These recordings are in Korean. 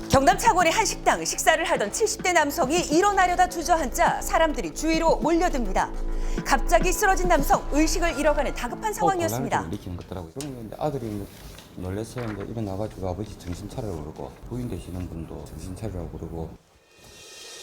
경남 창원의 한 식당 식사를 하던 70대 남성이 일어나려다 주저앉자 사람들이 주위로 몰려듭니다. 갑자기 쓰러진 남성 의식을 잃어가는 다급한 상황이었습니다. 일으키는 것더라고요. 그런데 아들이 놀라서 일어나가지고 아버지 정신 차리라고 그러고 부인 되시는 분도 정신 차리라고 그러고.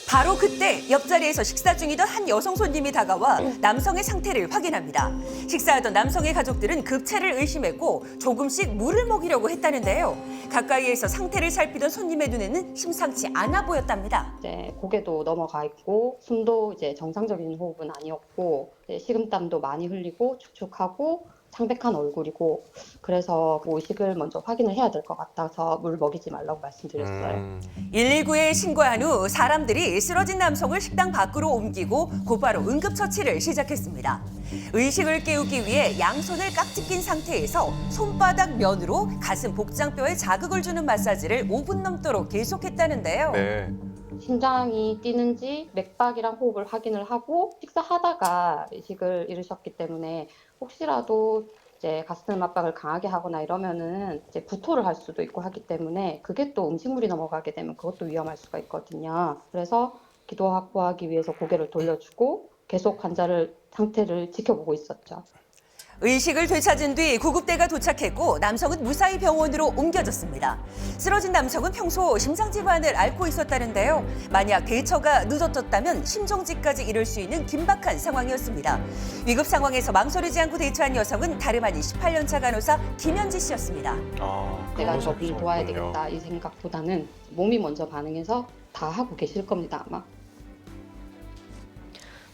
바로 그때 옆자리에서 식사 중이던 한 여성 손님이 다가와 남성의 상태를 확인합니다. 식사하던 남성의 가족들은 급체를 의심했고 조금씩 물을 먹이려고 했다는데요. 가까이에서 상태를 살피던 손님의 눈에는 심상치 않아 보였답니다. 이제 고개도 넘어가 있고 숨도 이제 정상적인 호흡은 아니었고 식은땀도 많이 흘리고 축축하고 창백한 얼굴이고 그래서 의식을 먼저 확인을 해야 될 것 같아서 물 먹이지 말라고 말씀드렸어요. 119에 신고한 후 사람들이 쓰러진 남성을 식당 밖으로 옮기고 곧바로 응급처치를 시작했습니다. 의식을 깨우기 위해 양손을 깍지 낀 상태에서 손바닥 면으로 가슴 복장뼈에 자극을 주는 마사지를 5분 넘도록 계속했다는데요. 네. 심장이 뛰는지 맥박이랑 호흡을 확인을 하고 식사하다가 의식을 잃으셨기 때문에 혹시라도 이제 가슴 압박을 강하게 하거나 이러면은 이제 구토를 할 수도 있고 하기 때문에 그게 또 음식물이 넘어가게 되면 그것도 위험할 수가 있거든요. 그래서 기도 확보하기 위해서 고개를 돌려주고 계속 환자를 상태를 지켜보고 있었죠. 의식을 되찾은 뒤 구급대가 도착했고 남성은 무사히 병원으로 옮겨졌습니다. 쓰러진 남성은 평소 심장 질환을 앓고 있었다는데요. 만약 대처가 늦어졌다면 심정지까지 이를 수 있는 긴박한 상황이었습니다. 위급 상황에서 망설이지 않고 대처한 여성은 다름 아닌 18년 차 간호사 김현지 씨였습니다. 내가 간호사 저기 도와야 구성이군요. 되겠다 이 생각보다는 몸이 먼저 반응해서 다 하고 계실 겁니다 아마.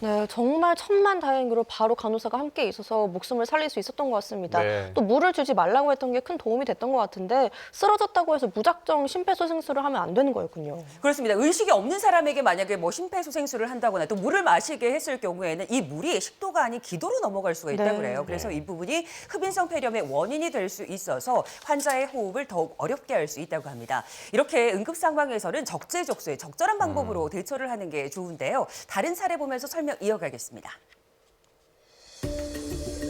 네, 정말 천만다행으로 바로 간호사가 함께 있어서 목숨을 살릴 수 있었던 것 같습니다. 네. 또 물을 주지 말라고 했던 게 큰 도움이 됐던 것 같은데 쓰러졌다고 해서 무작정 심폐소생술을 하면 안 되는 거였군요. 그렇습니다. 의식이 없는 사람에게 만약에 심폐소생술을 한다거나 또 물을 마시게 했을 경우에는 이 물이 식도가 아닌 기도로 넘어갈 수가 있다고 네. 그래요. 그래서 이 부분이 흡인성 폐렴의 원인이 될 수 있어서 환자의 호흡을 더욱 어렵게 할 수 있다고 합니다. 이렇게 응급 상황에서는 적재적소에 적절한 방법으로 대처를 하는 게 좋은데요. 다른 사례 보면서 설명 이어가겠습니다.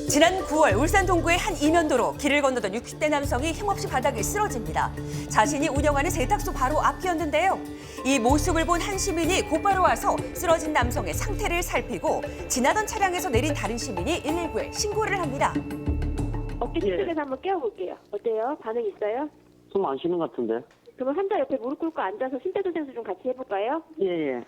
지난 9월 울산 동구의 한 이면도로 길을 건너던 60대 남성이 힘없이 바닥에 쓰러집니다. 자신이 운영하는 세탁소 바로 앞이었는데요. 이 모습을 본 한 시민이 곧바로 와서 쓰러진 남성의 상태를 살피고 지나던 차량에서 내린 다른 시민이 119에 신고를 합니다. 어깨 쪽에서 한번 깨워볼게요. 어때요? 반응 있어요? 숨 안 쉬는 것 같은데? 그러면 환자 옆에 무릎 꿇고 앉아서 심폐소생술 좀 같이 해볼까요? 예.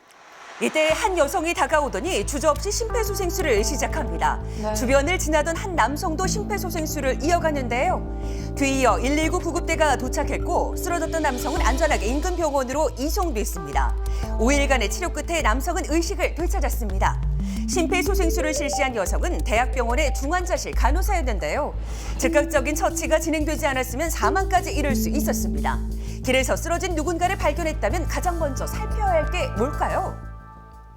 이때 한 여성이 다가오더니 주저없이 심폐소생술을 시작합니다. 네. 주변을 지나던 한 남성도 심폐소생술을 이어갔는데요. 뒤이어 119 구급대가 도착했고 쓰러졌던 남성은 안전하게 인근 병원으로 이송됐습니다. 5일간의 치료 끝에 남성은 의식을 되찾았습니다. 심폐소생술을 실시한 여성은 대학병원의 중환자실 간호사였는데요. 즉각적인 처치가 진행되지 않았으면 사망까지 이를 수 있었습니다. 길에서 쓰러진 누군가를 발견했다면 가장 먼저 살펴야 할 게 뭘까요?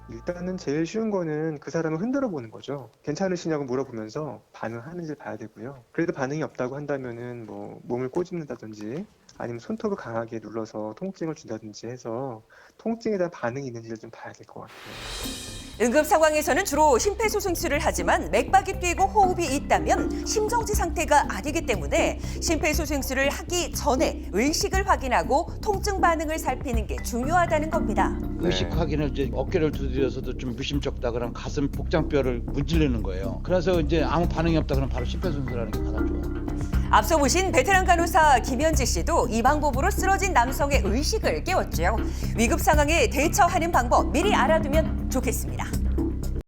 일단은 제일 쉬운 거는 그 사람을 흔들어 보는 거죠. 괜찮으시냐고 물어보면서 반응하는지 봐야 되고요. 그래도 반응이 없다고 한다면은 몸을 꼬집는다든지 아니면 손톱을 강하게 눌러서 통증을 준다든지 해서 통증에 대한 반응이 있는지를 좀 봐야 될 것 같아요. 응급 상황에서는 주로 심폐소생술을 하지만 맥박이 뛰고 호흡이 있다면 심정지 상태가 아니기 때문에 심폐소생술을 하기 전에 의식을 확인하고 통증 반응을 살피는 게 중요하다는 겁니다. 의식 확인을 이제 어깨를 두드려서도 좀 무심쩍다 그러면 가슴 복장뼈를 문지르는 거예요. 그래서 이제 아무 반응이 없다 그러면 바로 심폐소생술하는 게 가장 좋아요. 앞서 보신 베테랑 간호사 김현지 씨도 이 방법으로 쓰러진 남성의 의식을 깨웠죠. 위급 상황에 대처하는 방법 미리 알아두면 좋겠습니다.